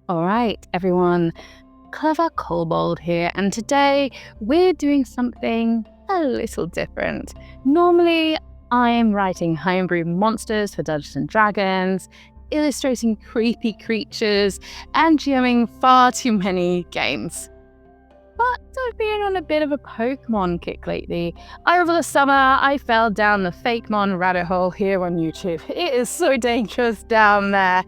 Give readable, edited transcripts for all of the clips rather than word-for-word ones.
All right, everyone. Clever Kobold here, and today we're doing something a little different. Normally, I'm writing homebrew monsters for Dungeons and Dragons, illustrating creepy creatures, and GMing far too many games. But I've been on a bit of a Pokemon kick lately. Over the summer, I fell down the Fakemon rabbit hole here on YouTube. It is so dangerous down there.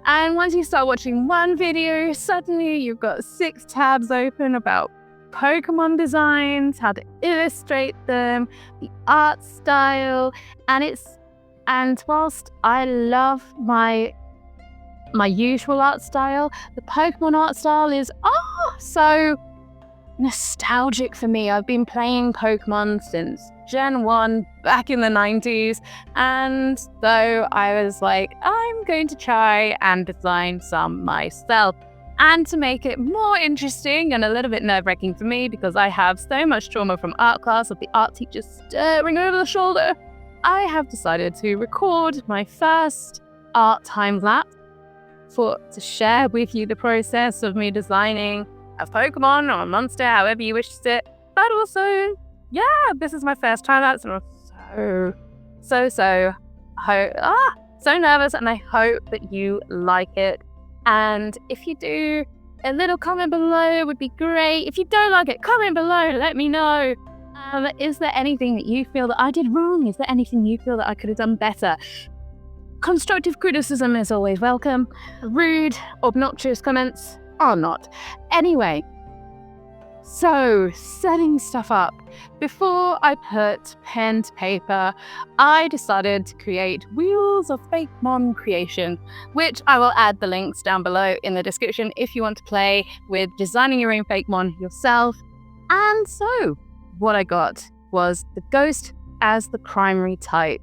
And once you start watching one video, suddenly you've got 6 tabs open about Pokemon designs, how to illustrate them, the art style, and whilst I love my usual art style, the Pokemon art style is so nostalgic for me. I've been playing Pokemon since Gen 1 back in the 90s, and so I was like, I'm going to try and design some myself. And to make it more interesting and a little bit nerve-wracking for me, because I have so much trauma from art class of the art teacher staring over the shoulder, I have decided to record my first art time-lapse to share with you the process of me designing a Pokemon or a monster, however you wish to sit. But also, this is my first time lapse, and I'm so nervous, and I hope that you like it. And if you do, a little comment below would be great. If you don't like it, comment below, let me know. Is there anything that you feel that I did wrong? Is there anything you feel that I could have done better? Constructive criticism is always welcome. Rude, obnoxious comments are not. Anyway, so setting stuff up. Before I put pen to paper, I decided to create Wheels of Fakemon creation, which I will add the links down below in the description if you want to play with designing your own Fakemon yourself. And so what I got was the ghost as the primary type,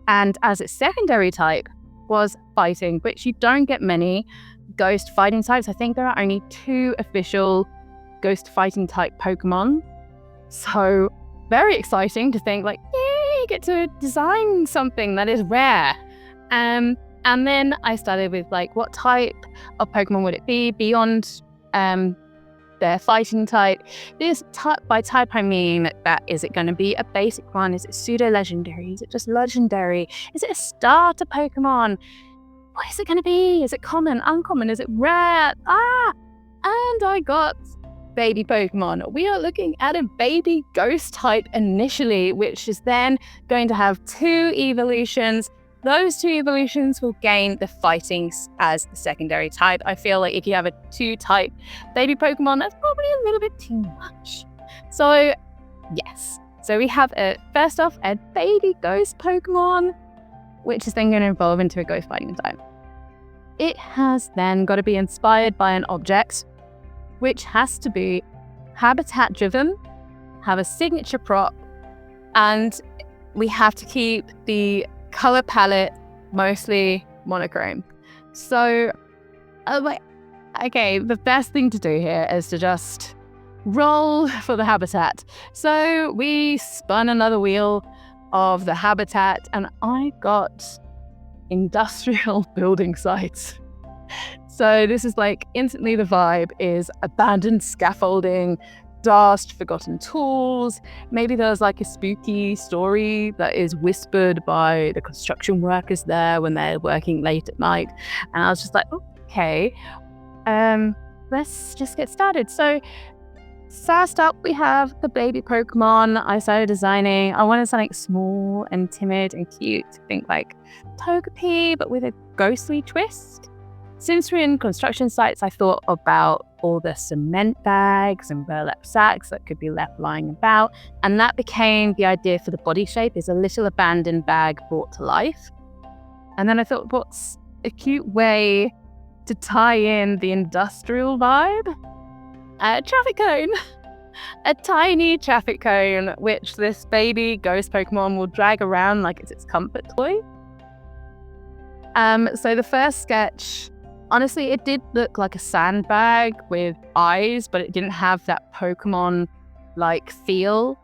and as its secondary type was fighting, which you don't get many ghost fighting types. I think there are only 2 official ghost fighting type Pokemon. So very exciting to think like, yay, you get to design something that is rare. And then I started with like, what type of Pokemon would it be beyond their fighting type? By type I mean that, is it going to be a basic one? Is it pseudo-legendary? Is it just legendary? Is it a starter Pokemon? What is it going to be? Is it common, uncommon? Is it rare? And I got baby Pokemon. We are looking at a baby ghost type initially, which is then going to have 2 evolutions. Those 2 evolutions will gain the fighting as the secondary type. I feel like if you have a 2-type baby Pokemon, that's probably a little bit too much. So yes. So we have first off a baby ghost Pokemon, which is then going to evolve into a ghost fighting type. It has then got to be inspired by an object, which has to be habitat driven, have a signature prop, and we have to keep the color palette mostly monochrome. So, okay, the best thing to do here is to just roll for the habitat. So we spun another wheel of the habitat, and I got industrial building sites. So this is like instantly the vibe is abandoned scaffolding, dust, forgotten tools. Maybe there's like a spooky story that is whispered by the construction workers there when they're working late at night. And I was just like, okay, let's just get started. So first up, we have the baby Pokemon. I started designing. I wanted something small and timid and cute. Think like Togepi, but with a ghostly twist. Since we're in construction sites, I thought about all the cement bags and burlap sacks that could be left lying about. And that became the idea for the body shape, is a little abandoned bag brought to life. And then I thought, what's a cute way to tie in the industrial vibe? A traffic cone. A tiny traffic cone, which this baby ghost Pokemon will drag around like it's its comfort toy. So the first sketch, honestly, it did look like a sandbag with eyes, but it didn't have that Pokemon-like feel.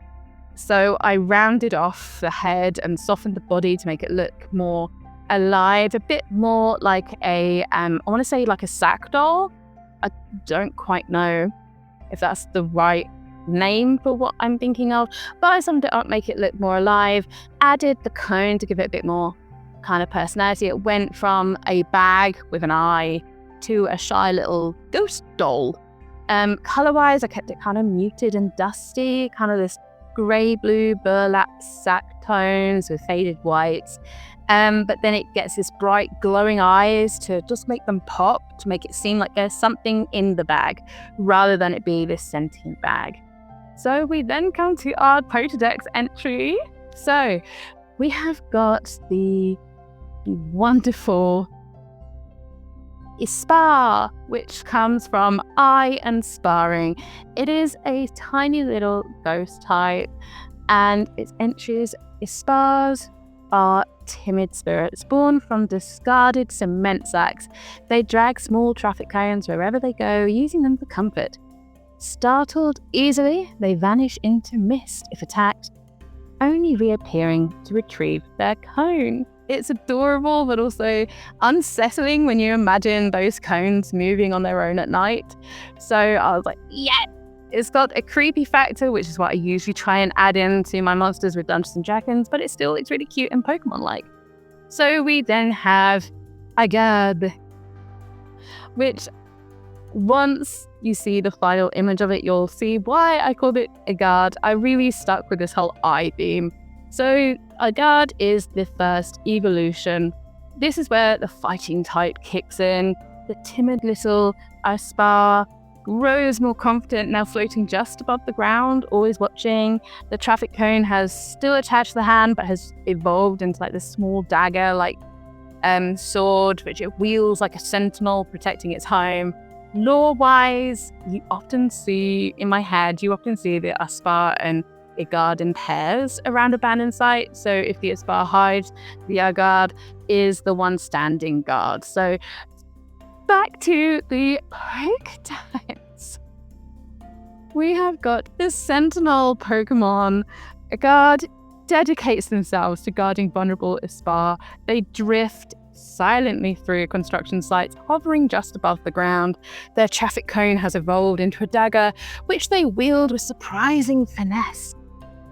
So I rounded off the head and softened the body to make it look more alive, a bit more like a, I want to say like a sack doll. I don't quite know if that's the right name for what I'm thinking of, but I summed it up, make it look more alive, added the cone to give it a bit more kind of personality. It went from a bag with an eye to a shy little ghost doll. Color-wise, I kept it kind of muted and dusty, kind of this grey-blue burlap sack tones with faded whites. But then it gets this bright glowing eyes to just make them pop, to make it seem like there's something in the bag, rather than it be this sentient bag. So we then come to our Pokédex entry. So we have got the wonderful Eyspar, which comes from eye and sparring. It is a tiny little ghost type, and its entries: Eyspars are timid spirits born from discarded cement sacks. They drag small traffic cones wherever they go, using them for comfort. Startled easily, they vanish into mist if attacked, only reappearing to retrieve their cone. It's adorable, but also unsettling when you imagine those cones moving on their own at night. So I was like, yeah! It's got a creepy factor, which is what I usually try and add into my monsters with Dungeons & Dragons, but it still looks really cute and Pokemon-like. So we then have Eygarde, which once you see the final image of it, you'll see why I called it Eygarde. I really stuck with this whole eye theme. So Eygarde is the first evolution. This is where the fighting type kicks in. The timid little Eyspar grows more confident, now floating just above the ground, always watching. The traffic cone has still attached to the hand, but has evolved into like this small dagger, like sword, which it wields like a sentinel protecting its home. Lore-wise, you often see the Eyspar and Eygarde in pairs around abandoned site. So if the Eyspar hides, the Eygarde is the one standing guard. So back to the Pokédex. We have got the Sentinel Pokemon. Eygarde dedicates themselves to guarding vulnerable Eyspar. They drift silently through construction sites, hovering just above the ground. Their traffic cone has evolved into a dagger, which they wield with surprising finesse.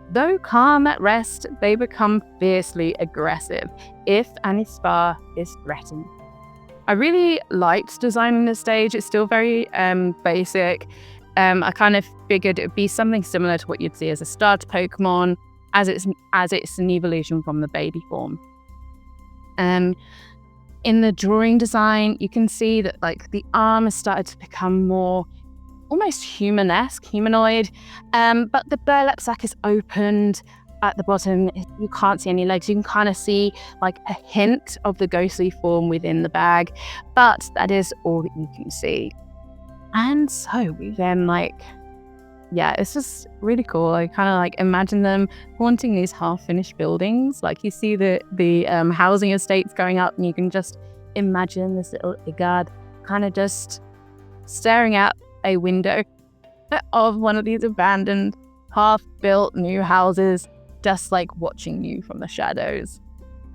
Though calm at rest, they become fiercely aggressive if an Eyspar is threatened. I really liked designing this stage. It's still very basic. I kind of figured it would be something similar to what you'd see as a starter Pokemon, as it's an evolution from the baby form. In the drawing design, you can see that like the arm has started to become more almost humanesque, humanoid, but the burlap sack is opened at the bottom. You can't see any legs. You can kind of see like a hint of the ghostly form within the bag, but that is all that you can see. And so we then it's just really cool. I kind of like imagine them haunting these half-finished buildings. Like you see the housing estates going up, and you can just imagine this little Eygarde kind of just staring out a window of one of these abandoned, half-built new houses, just like watching you from the shadows.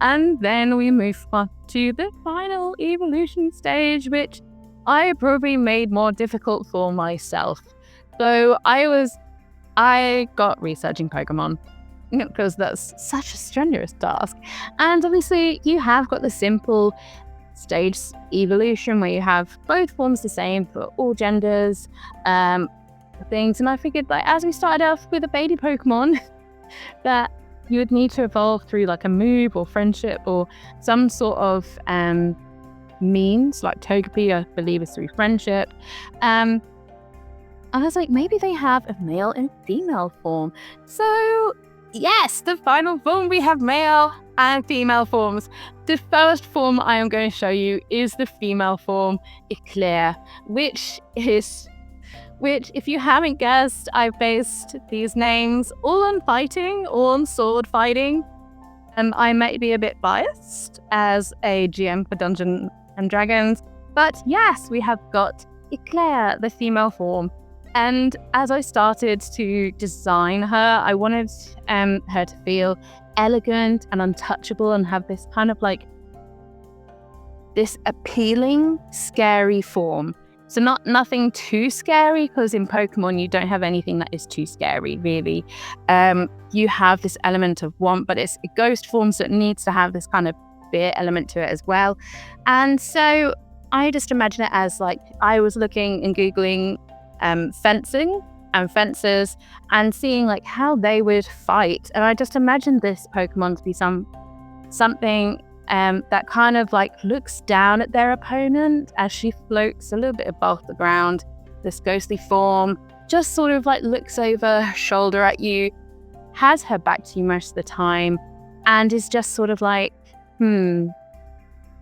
And then we move on to the final evolution stage, which I probably made more difficult for myself. So I got researching Pokemon because that's such a strenuous task. And obviously you have got the simple stage evolution where you have both forms the same for all genders, things. And I figured like as we started off with a baby Pokemon that you would need to evolve through like a move or friendship or some sort of means, like Togepi I believe is through friendship. And I was like, maybe they have a male and female form. So yes, the final form, we have male and female forms. The first form I am going to show you is the female form, Eyclair, which if you haven't guessed, I've based these names all on fighting, all on sword fighting. I might be a bit biased as a GM for Dungeons and Dragons, but yes, we have got Eyclair, the female form. And as I started to design her, I wanted her to feel elegant and untouchable and have this kind of like this appealing, scary form. So nothing too scary, because in Pokemon you don't have anything that is too scary, really. You have this element of want, but it's a ghost form, so it needs to have this kind of fear element to it as well. And so I just imagine it as like, I was looking and Googling fencing and fencers and seeing like how they would fight. And I just imagined this Pokemon to be something that kind of like looks down at their opponent as she floats a little bit above the ground. This ghostly form just sort of like looks over her shoulder at you, has her back to you most of the time, and is just sort of like,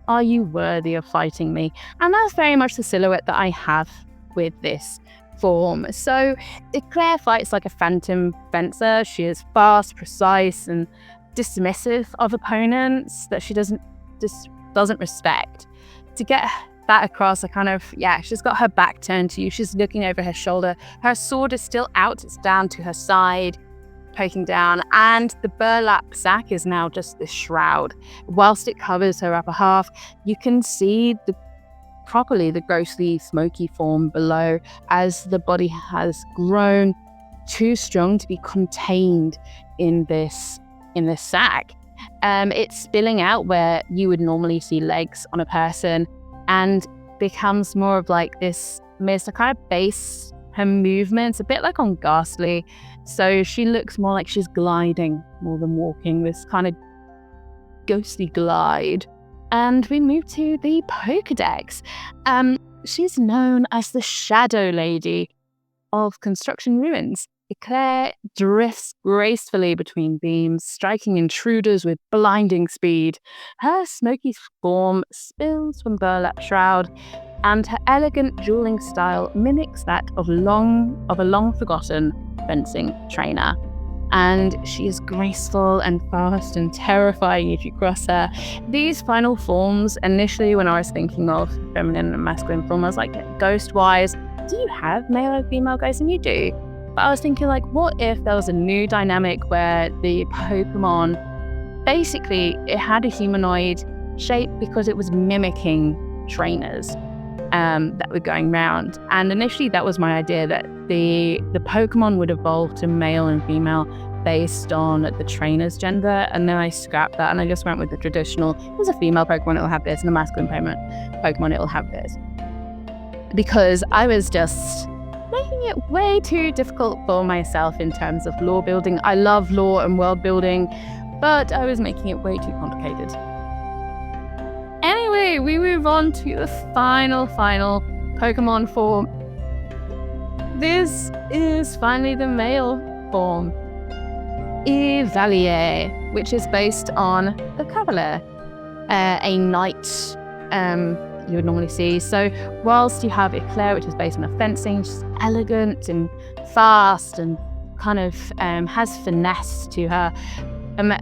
are you worthy of fighting me? And that's very much the silhouette that I have with this form. So Eclair fights like a phantom fencer. She is fast, precise, and dismissive of opponents that she doesn't respect. To get that across, she's got her back turned to you. She's looking over her shoulder. Her sword is still out. It's down to her side, poking down, and the burlap sack is now just this shroud. Whilst it covers her upper half, you can see the ghostly smoky form below, as the body has grown too strong to be contained in this sack. It's spilling out where you would normally see legs on a person, and becomes more of like this mist to kind of base her movements, a bit like on Ghastly. So she looks more like she's gliding more than walking, this kind of ghostly glide. And we move to the Pokedex. She's known as the Shadow Lady of Construction Ruins. Eclair drifts gracefully between beams, striking intruders with blinding speed. Her smoky form spills from burlap shroud, and her elegant dueling style mimics that of a long-forgotten fencing trainer. And she is graceful and fast and terrifying if you cross her. These final forms, initially when I was thinking of feminine and masculine form, I was like, ghost-wise, do you have male and female ghosts? And you do. But I was thinking, like, what if there was a new dynamic where the Pokemon, basically, it had a humanoid shape because it was mimicking trainers that were going around. And initially, that was my idea, that the Pokemon would evolve to male and female based on the trainer's gender. And then I scrapped that and I just went with the traditional, if it's a female Pokemon, it'll have this, and a masculine Pokemon, it'll have this. Because I was just making it way too difficult for myself in terms of lore building. I love lore and world building, but I was making it way too complicated. Anyway, we move on to the final Pokemon form. This is finally the male form, Eyvalier, which is based on the Cavalier, a knight you would normally see. So whilst you have Eclair, which is based on a fencing, she's elegant and fast and kind of has finesse to her.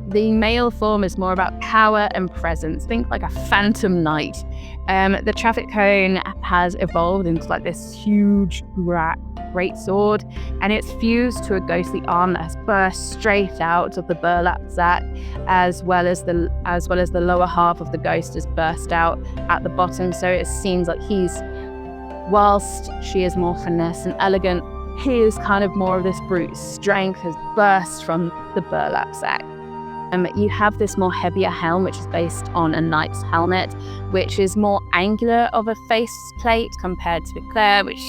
The male form is more about power and presence. Think like a phantom knight. The traffic cone has evolved into like this huge great sword, and it's fused to a ghostly arm that has burst straight out of the burlap sack, as well as the lower half of the ghost has burst out at the bottom. So it seems like whilst she is more finesse and elegant, he is kind of more of this brute strength has burst from the burlap sack. You have this more heavier helm, which is based on a knight's helmet, which is more angular of a face plate compared to Eclair, which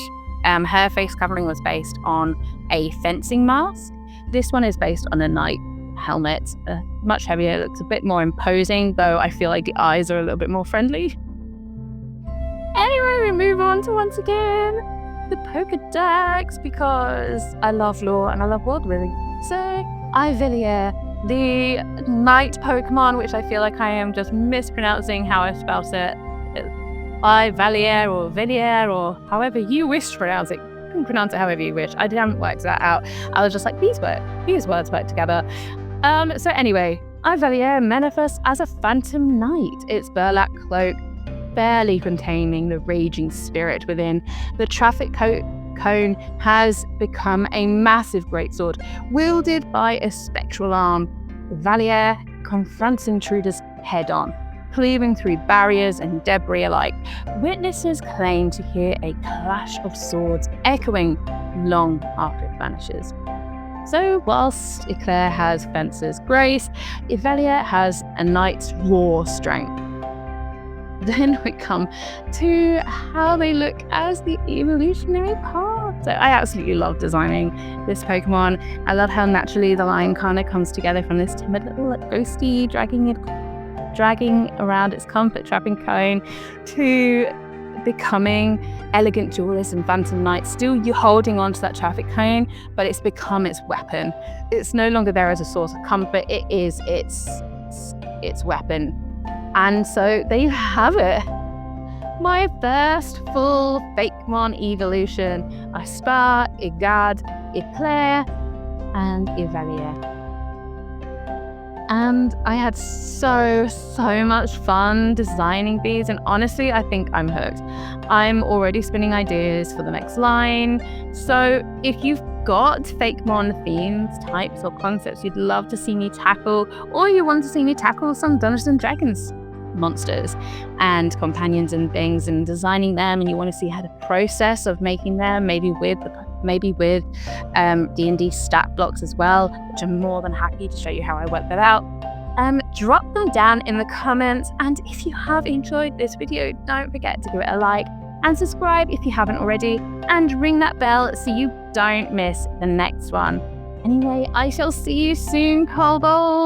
her face covering was based on a fencing mask. This one is based on a knight helmet, much heavier, looks a bit more imposing, though I feel like the eyes are a little bit more friendly. Anyway, we move on to, once again, the Pokédex, because I love lore and I love world building. So, Eyvalier, the knight Pokemon, which I feel like I am just mispronouncing how I spell it. Eyvalier or Villier or however you wish to pronounce it. You can pronounce it however you wish. I haven't worked that out. I was just like, these words work together. So anyway, Eyvalier manifests as a phantom knight. Its burlap cloak barely containing the raging spirit within. The traffic cone has become a massive greatsword wielded by a spectral arm. Eyvalier confronts intruders head on. cleaving through barriers and debris alike. Witnesses claim to hear a clash of swords echoing long after it vanishes. So whilst Eclair has Fencer's grace, Eyvalier has a knight's raw strength. Then we come to how they look as the evolutionary path. So I absolutely love designing this Pokemon. I love how naturally the line kind of comes together from this timid little ghosty dragging around its comfort trapping cone to becoming elegant duelist and phantom knight. Still you holding on to that traffic cone, but it's become its weapon. It's no longer there as a source of comfort. It is its weapon. And so there you have it. My first full Fakemon evolution. Eyspar, Eygarde, Eclair, and Eyvalier. And I had so much fun designing these, and honestly, I think I'm hooked. I'm already spinning ideas for the next line. So if you've got Fakemon themes, types, or concepts you'd love to see me tackle, or you want to see me tackle some Dungeons and Dragons monsters and companions and things and designing them, and you want to see how the process of making them, maybe with D&D stat blocks as well, which I'm more than happy to show you how I work that out. Drop them down in the comments, and if you have enjoyed this video, don't forget to give it a like and subscribe if you haven't already, and ring that bell so you don't miss the next one. Anyway, I shall see you soon, Kobold.